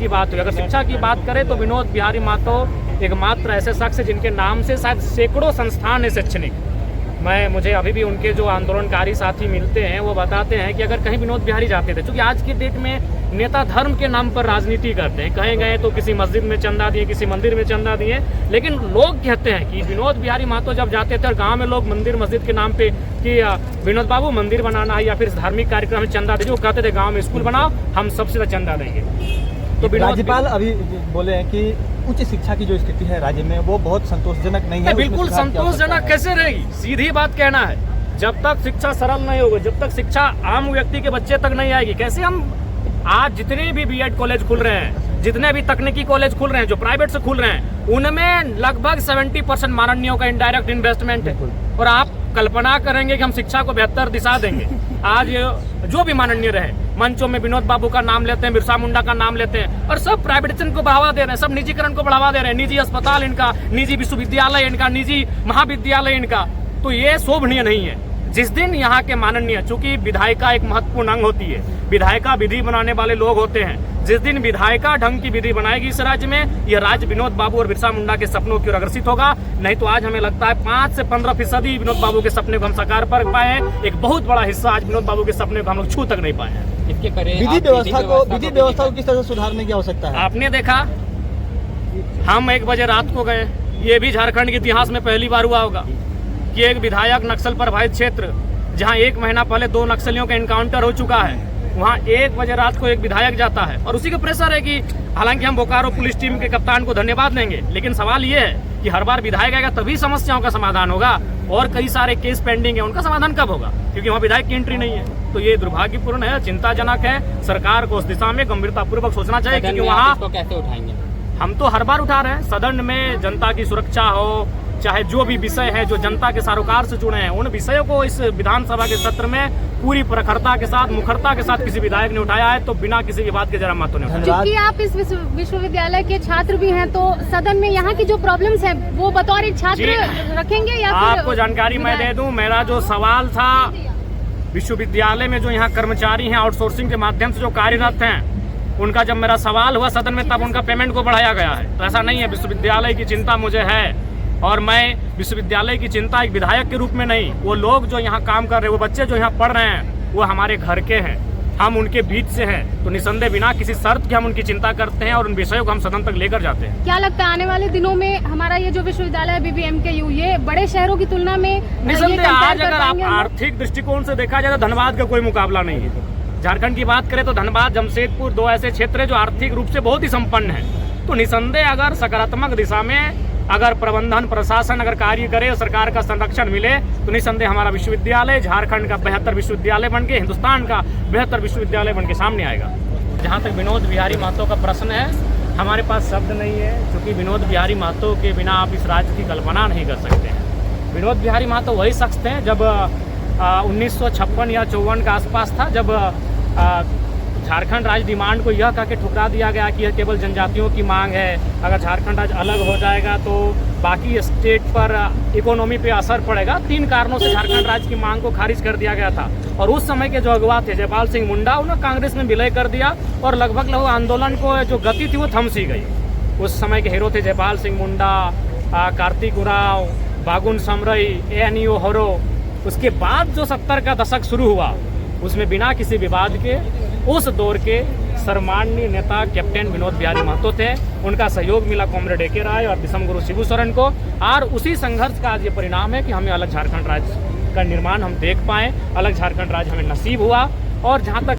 की बात हुई। अगर शिक्षा की बात करें तो विनोद बिहारी महतो एकमात्र ऐसे शख्स हैं जिनके नाम से शायद सैकड़ों संस्थान है शैक्षणिक। मुझे अभी भी उनके जो आंदोलनकारी साथी मिलते हैं वो बताते हैं कि अगर कहीं विनोद बिहारी जाते थे, क्योंकि आज की डेट में नेता धर्म के नाम पर राजनीति करते हैं। कहीं गए तो किसी मस्जिद में चंदा दिए, किसी मंदिर में चंदा दिए, लेकिन लोग कहते हैं कि विनोद बिहारी महतो जब जाते थे और गांव में लोग मंदिर मस्जिद के नाम पे कि विनोद बाबू मंदिर बनाना है या फिर धार्मिक कार्यक्रम में चंदा दीजिए, वो कहते थे गाँव में स्कूल बनाओ, हम सबसे ज्यादा चंदा देंगे। तो राज्यपाल अभी बोले हैं कि उच्च शिक्षा की जो स्थिति है राज्य में वो बहुत संतोषजनक नहीं है। बिल्कुल संतोषजनक कैसे रहेगी? सीधी बात कहना है, जब तक शिक्षा सरल नहीं होगी, जब तक शिक्षा आम व्यक्ति के बच्चे तक नहीं आएगी, कैसे हम आज जितने भी बीएड कॉलेज खुल रहे हैं, जितने भी तकनीकी कॉलेज खुल रहे हैं जो प्राइवेट से खुल रहे हैं, उनमें लगभग 70% माननीयों का इनडायरेक्ट इन्वेस्टमेंट है। और आप कल्पना करेंगे कि हम शिक्षा को बेहतर दिशा देंगे। आज जो भी माननीय रहे, मंचों में विनोद बाबू का नाम लेते हैं, बिरसा मुंडा का नाम लेते हैं, और सब प्राइवेटाइजेशन को बढ़ावा दे रहे हैं, सब निजीकरण को बढ़ावा दे रहे हैं, निजी अस्पताल इनका, निजी विश्वविद्यालय इनका, निजी महाविद्यालय इनका। तो ये शोभनीय नहीं है। जिस दिन यहाँ के माननीय, चूंकि विधायिका एक महत्वपूर्ण अंग होती है, विधायिका विधि बनाने वाले लोग होते हैं, जिस दिन विधायिका ढंग की विधि बनाएगी इस राज्य में, यह राज्य विनोद बाबू और बिरसा मुंडा के सपनों की ओर अग्रसित होगा। नहीं तो आज हमें लगता है 5 से 15% विनोद बाबू के सपने को हम साकार कर पाए हैं। एक बहुत बड़ा हिस्सा आज विनोद बाबू के सपने को हम लोग छू तक नहीं पाए हैं। इसके विधि व्यवस्था को किस तरह से सुधारने की आवश्यकता है? आपने देखा, हम 1 बजे रात को गए, ये भी झारखंड के इतिहास में पहली बार हुआ होगा कि एक विधायक नक्सल प्रभावित क्षेत्र, जहां 1 महीना पहले 2 नक्सलियों का एनकाउंटर हो चुका है, वहां 1 बजे रात को एक विधायक जाता है। और उसी का प्रेशर है कि हालांकि हम बोकारो पुलिस टीम के कप्तान को धन्यवाद देंगे, लेकिन सवाल ये है कि हर बार विधायक आएगा तभी समस्याओं का समाधान होगा, और कई सारे केस पेंडिंग है, उनका समाधान कब होगा? क्योंकि वहाँ विधायक की एंट्री नहीं है। तो ये दुर्भाग्यपूर्ण है, चिंताजनक है। सरकार को उस दिशा में गंभीरतापूर्वक सोचना चाहिए, क्योंकि वहाँ कैसे उठाएंगे? हम तो हर बार उठा रहे हैं। सदन में जनता की सुरक्षा हो, चाहे जो भी विषय है जो जनता के सरोकार से जुड़े हैं, उन विषयों को इस विधानसभा के सत्र में पूरी प्रखरता के साथ, मुखरता के साथ किसी विधायक ने उठाया है, तो बिना किसी विवाद के जरा महत्व नहीं उठाया। क्योंकि आप इस विश्वविद्यालय के छात्र भी हैं, तो सदन में यहाँ की जो प्रॉब्लम्स है वो बतौर एक छात्र रखेंगे या आपको जानकारी मैं दे दूं, मेरा जो सवाल था, विश्वविद्यालय में जो यहाँ कर्मचारी हैं आउटसोर्सिंग के माध्यम से जो कार्यरत हैं, उनका जब मेरा सवाल हुआ सदन में, तब उनका पेमेंट को बढ़ाया गया है। तो ऐसा नहीं है, विश्वविद्यालय की चिंता मुझे है, और मैं विश्वविद्यालय की चिंता एक विधायक के रूप में नहीं, वो लोग जो यहाँ काम कर रहे हैं, वो बच्चे जो यहाँ पढ़ रहे हैं, वो हमारे घर के हैं, हम उनके बीच से हैं, तो निसंदेह बिना किसी शर्त के हम उनकी चिंता करते हैं और उन विषयों को हम सदन तक लेकर जाते हैं। क्या लगता है आने वाले दिनों में हमारा ये जो विश्वविद्यालय BBMKU, ये बड़े शहरों की तुलना में निसंदेह आज अगर आप आर्थिक दृष्टिकोण से देखा जाए तो धनबाद का कोई मुकाबला नहीं है। झारखंड की बात करें तो धनबाद, जमशेदपुर 2 ऐसे क्षेत्र है जो आर्थिक रूप से बहुत ही संपन्न है। तो निसंदेह अगर सकारात्मक दिशा में अगर प्रबंधन प्रशासन अगर कार्य करे, सरकार का संरक्षण मिले, तो निसंदेह हमारा विश्वविद्यालय झारखंड का बेहतर विश्वविद्यालय बन के, हिंदुस्तान का बेहतर विश्वविद्यालय बन के सामने आएगा। जहाँ तक विनोद बिहारी महतो का प्रश्न है, हमारे पास शब्द नहीं है, क्योंकि विनोद बिहारी महतो के बिना आप इस राज्य की कल्पना नहीं कर सकते हैं। विनोद बिहारी महतो वही शख्स थे जब 1956 या 54 का आसपास था, जब झारखंड राज्य डिमांड को यह कह के ठुकरा दिया गया कि यह केवल जनजातियों की मांग है, अगर झारखंड राज्य अलग हो जाएगा तो बाकी स्टेट पर इकोनॉमी पे असर पड़ेगा। 3 कारणों से झारखंड राज्य की मांग को खारिज कर दिया गया था। और उस समय के जो अगवा थे जयपाल सिंह मुंडा, उन्होंने कांग्रेस में विलय कर दिया और लगभग आंदोलन को जो गति थी वो थम सी गई। उस समय के हीरो थे जयपाल सिंह मुंडा, कार्तिक उरांव, बागुन समरई, ANU होरो। उसके बाद जो 70 का दशक शुरू हुआ, उसमें बिना किसी विवाद के उस दौर के सर्वमान्य नेता कैप्टन विनोद बिहारी महतो थे। उनका सहयोग मिला कॉमरेड AK राय और दिसम गुरु शिबू सोरेन को, और उसी संघर्ष का आज ये परिणाम है कि हमें अलग झारखंड राज्य का निर्माण हम देख पाए, अलग झारखंड राज्य हमें नसीब हुआ। और जहाँ तक